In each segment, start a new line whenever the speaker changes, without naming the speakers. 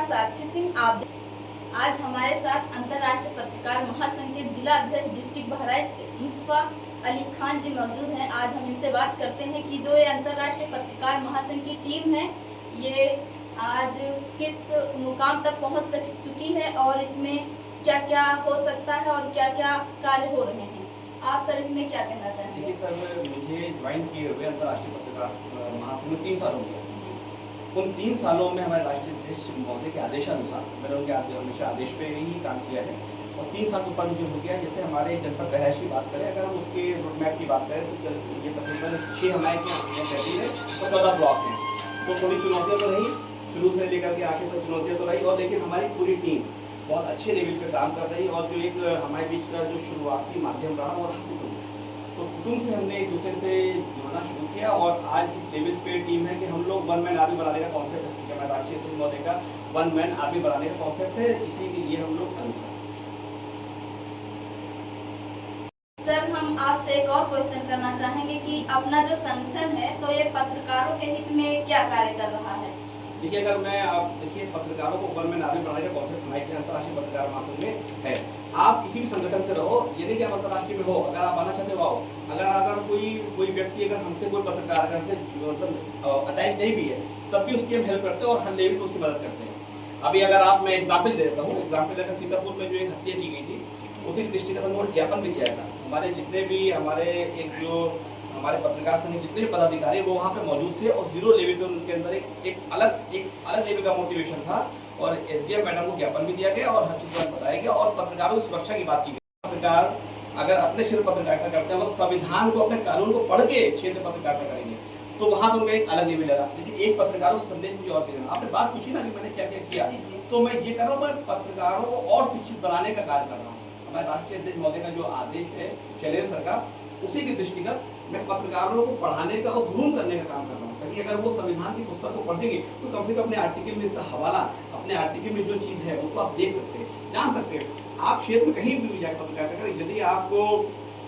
साक्षी सिंह आप। आज हमारे साथ अंतर्राष्ट्रीय पत्रकार महासंघ के जिला अध्यक्ष डिस्ट्रिक्ट बहराइच से मुस्तफा अली खान जी मौजूद हैं। आज हम इनसे बात करते हैं कि जो ये अंतर्राष्ट्रीय पत्रकार महासंघ की टीम है ये आज किस मुकाम तक पहुंच चुकी है और इसमें क्या क्या हो सकता है और क्या क्या कार्य हो रहे हैं। आप सर इसमें क्या कहना चाहेंगे?
देखिए सर, मुझे ज्वाइन किए हुए अंतर्राष्ट्रीय पत्रकार महासंघ में 3 साल हो गया। उन 3 सालों में हमारे राष्ट्रीय अध्यक्ष महोदय के आदेशानुसार मैंने उनके हमेशा आदेश पे ही काम किया है और 3 साल के ऊपर जो हो गया। जैसे हमारे जनपद बहराइच की बात करें, अगर हम उसके रोड मैप की बात करें तो ये तकरीबन 6 हमारे तहसील है और 14 ब्लॉक हैं। तो थोड़ी चुनौतियाँ तो रही, शुरू से लेकर के आखिर तक चुनौतियाँ तो रही, और लेकिन हमारी पूरी टीम बहुत अच्छे लेवल पे काम कर रही। और जो एक हमारे बीच का जो शुरुआती माध्यम रहा वो तो कुटुंब से हमने एक दूसरे से जुड़ना शुरू किया और आज इस लेवल पे टीम है कि हम लोग वन मैन आर्मी बनाने का कॉन्सेप्ट है। हमारे राष्ट्रीय अध्यक्ष महोदय का वन मैन आर्मी बनाने का कॉन्सेप्ट है, इसी के लिए हम लोग अनुसार।
सर हम आपसे एक और क्वेश्चन करना चाहेंगे कि अपना जो संगठन है तो ये पत्रकारों के हित में क्या कार्य कर रहा है?
देखिए, अगर मैं आप देखिए पत्रकारों को वन मैन आर्मी बनाने का कॉन्सेप्ट हमारे अंतर्राष्ट्रीय पत्रकार महासंघ में है। आप किसी भी संगठन से रहो, ये नहीं कि आप अंतर्राष्ट्रीय में हो, अगर आप आना चाहते हो आओ। अगर कोई व्यक्ति अगर हमसे कोई पत्रकार हमसे मतलब अटैच नहीं भी है तब भी उसकी हम हेल्प करते हैं और हर लेवल पर उसकी मदद करते हैं। अभी अगर आप मैं एग्जाम्पल दे देता हूँ, एग्जाम्पल अगर सीतापुर में जो एक हत्या की गई थी उसी दृष्टिगत हमने ज्ञापन भी दिया था। हमारे जितने भी हमारे पत्रकार संघ जितने भी पदाधिकारी वो वहाँ पे मौजूद थे और 0 लेवल पे उनके अंदर एक अलग लेवल का मोटिवेशन था और एसडीएम मैडम को ज्ञापन भी दिया गया और हर चीज बताया गया और पत्रकारों की सुरक्षा की बात की गई। पत्रकार अगर अपने क्षेत्र पत्रकारिता करते हैं वो संविधान को, अपने कानून को पढ़ के क्षेत्र पत्रकारिता करेंगे तो वहाँ पे उनका एक अलग लेवल लगा। लेकिन एक पत्रकार को संदेश मुझे और देना, आपने बात पूछी ना कि मैंने क्या क्या किया, तो मैं ये कर रहा हूँ, मैं पत्रकारों को और शिक्षित बनाने का कार्य कर रहा हूँ। हमारे राष्ट्रीय अध्यक्ष महोदय का जो आदेश है शैलेंद्र सर का, उसी के दृष्टिगत मैं पत्रकारों को पढ़ाने का और ग्रूम करने का काम कर रहा हूँ ताकि अगर वो संविधान की पुस्तक को पढ़ेंगे तो कम से कम अपने आर्टिकल में इसका हवाला, अपने आर्टिकल में जो चीज़ है उसको आप देख सकते हैं, जान सकते हैं। आप क्षेत्र में कहीं भी जाकर पत्रकारिता करें, यदि आपको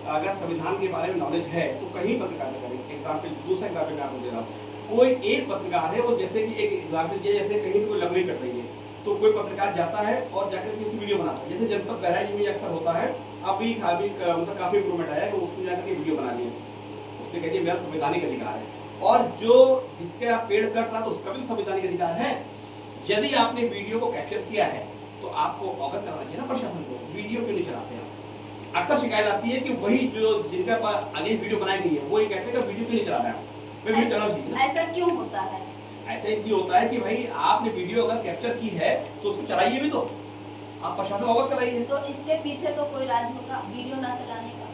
अगर संविधान के बारे में नॉलेज है तो कहीं पत्रकारिता करें। एग्जाम्पल, दूसरा एग्जाम्पल मैं आपको दे रहा हूँ। कोई एक पत्रकार है, वो जैसे कि एक एग्जाम्पल दिया, जैसे कहीं कोई लकड़ी कट रही है तो कोई पत्रकार जाता है और जाकर के उसकी वीडियो बनाता है। जैसे जनपद बहराइच में अक्सर होता है, अभी मतलब काफी इंप्रूवमेंट आया है, उसने जाकर के वीडियो बना लिया, उसने कह दिया मेरा संवैधानिक अधिकार है। और जो जिसके आप पेड़ कट रहा तो उसका भी संवैधानिक अधिकार है। यदि आपने वीडियो को कैप्चर किया है तो आपको अवगत करना चाहिए ना प्रशासन को, वीडियो क्यों नहीं चलाते हैं। अक्सर शिकायत आती है कि वही जो जिनका आगे वीडियो बनाई गई है वो ये कहते हैं कि वीडियो क्यों नहीं चला रहे हैं, वीडियो चलाना चाहिए।
ऐसा क्यों होता है?
ऐसा इसलिए होता है कि भाई आपने वीडियो अगर कैप्चर की है तो उसको चलाइए भी, तो आप प्रशासन अवगत कराइए।
तो इसके पीछे तो कोई राज होगा वीडियो ना चलाने का।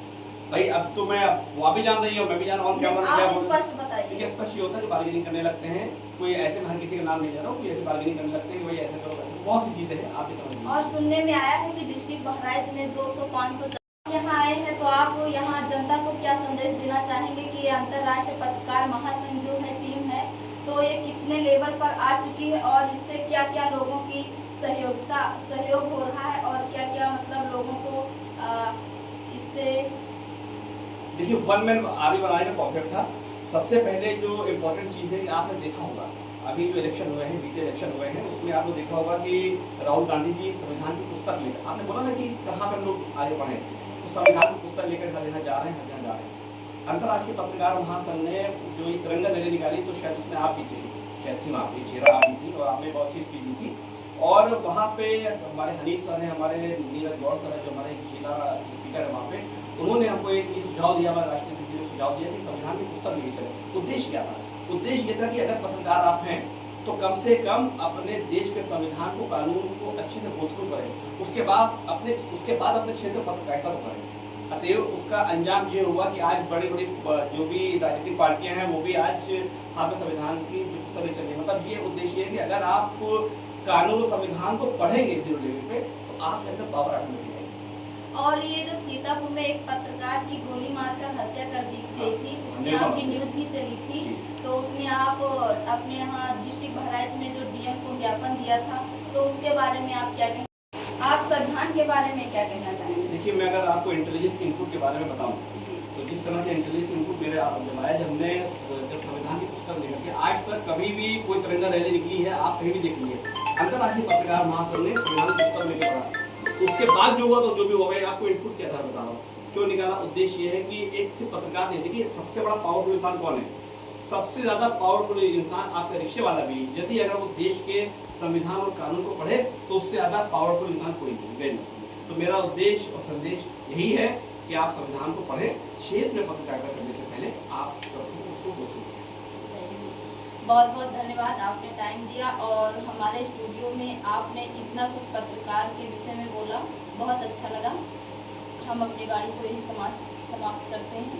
भाई अब तो मैं वो भी जान रही हूँ, मैं भी जान ऑन कैमरा
आप स्पष्ट बताइए।
स्पष्ट ये होता है कि बार्गेनिंग करने लगते हैं, कोई ऐसे में हर किसी का नाम नहीं ले रहा हूँ, कोई ऐसे बार्गेनिंग करने लगते हैं कि भाई ऐसे करो, बहुत सी चीजें हैं, आप भी समझिए।
और सुनने में आया है कि डिस्ट्रिक्ट बहराइच में 200-500 यहाँ आए हैं, तो आप यहाँ जनता को क्या संदेश देना चाहेंगे कि ये अंतर्राष्ट्रीय पत्रकार महासंघ जो है टीम है तो ये कितने लेवल पर आ चुकी है और इससे क्या क्या लोगों की सहयोग हो रहा है और क्या क्या मतलब लोगों को इससे।
देखिए, वन मैन आर्मी बनाने का कॉन्सेप्ट था। सबसे पहले जो इम्पोर्टेंट चीज़ है कि आपने देखा होगा अभी जो इलेक्शन हुए हैं, बीते इलेक्शन हुए हैं, उसमें आपने देखा होगा कि राहुल गांधी जी संविधान की पुस्तक लेकर, आपने बोला ना कि कहाँ पर लोग आगे बढ़े, तो संविधान की पुस्तक लेकर हर जगह जा रहे हैं, हर जगह जा रहे हैं। अंतर्राष्ट्रीय पत्रकार महासंघ ने जो ये तिरंगा रैली निकाली तो शायद उसमें आप भी थे, शायद थी वहाँ पे, चेहरा आप भी थी और आपने बहुत अच्छी स्पीच दी थी। और वहाँ पे हमारे हनीफ सर हैं, हमारे नीरज गौड़ सर हैं जो हमारे जिला स्पीकर है, वहाँ पे उन्होंने हमको एक सुझाव दिया, हमारे राष्ट्रीय अध्यक्ष ने सुझाव दिया कि संविधान की पुस्तक लेके चले। उद्देश्य क्या था? उद्देश्य ये था कि अगर पत्रकार आप हैं तो कम से कम अपने देश के संविधान को, कानून को अच्छे से गोचरू करें, उसके बाद अपने क्षेत्र पत्रकारिता को करें। अतएव उसका अंजाम ये हुआ कि आज बड़ी बड़ी जो भी राजनीतिक पार्टियां हैं वो भी आज यहाँ पे संविधान की जो पुस्तकें चल रही है। मतलब ये उद्देश्य है कि अगर आप कानून और संविधान को पढ़ेंगे 0 लेवल पे तो आपके अंदर पावर ऑटोमेटिक आएगी।
और ये जो सीतापुर में एक पत्रकार की गोली मारकर हत्या कर दी गई थी, उसमें आपकी न्यूज भी चली थी, तो उसमें आप अपने यहाँ डिस्ट्रिक्ट बहराइच में जो डीएम को ज्ञापन दिया था तो उसके बारे में आप क्या कहेंगे? आप संविधान के बारे में क्या कहना चाहेंगे?
देखिए, मैं अगर आपको इंटेलिजेंस इनपुट के बारे में बताऊं तो जिस तरह से इंटेलिजेंस इनपुट मेरे जब आया, जब संविधान की पुस्तक लेकर के आज तक कभी भी कोई तिरंगा रैली निकली है आप कहीं भी देख लीजिए, अंतर्राष्ट्रीय पत्रकार महासंघ ने संविधान पुस्तक लेके पढ़ा, उसके बाद जो हुआ तो जो भी हुआ, मैं आपको इनपुट के आधार बता रहा हूँ क्यों निकाला। उद्देश्य ये है कि एक सिर्फ पत्रकार नहीं, देखिए सबसे बड़ा पावरफुल इंसान कौन है, सबसे ज्यादा पावरफुल इंसान आपका रिक्शे वाला भी, यदि अगर वो देश के संविधान और कानून को पढ़े तो उससे ज्यादा पावरफुल इंसान कोई नहीं। तो मेरा उद्देश्य और संदेश यही है कि आप संविधान को पढ़ें, क्षेत्र में पत्रकारिता करने से पहले आप उसको सोचें।
बहुत बहुत धन्यवाद, आपने टाइम दिया और हमारे स्टूडियो में आपने इतना कुछ पत्रकार के विषय में बोला, बहुत अच्छा लगा। हम अपनी वाणी को यही समाप्त करते हैं।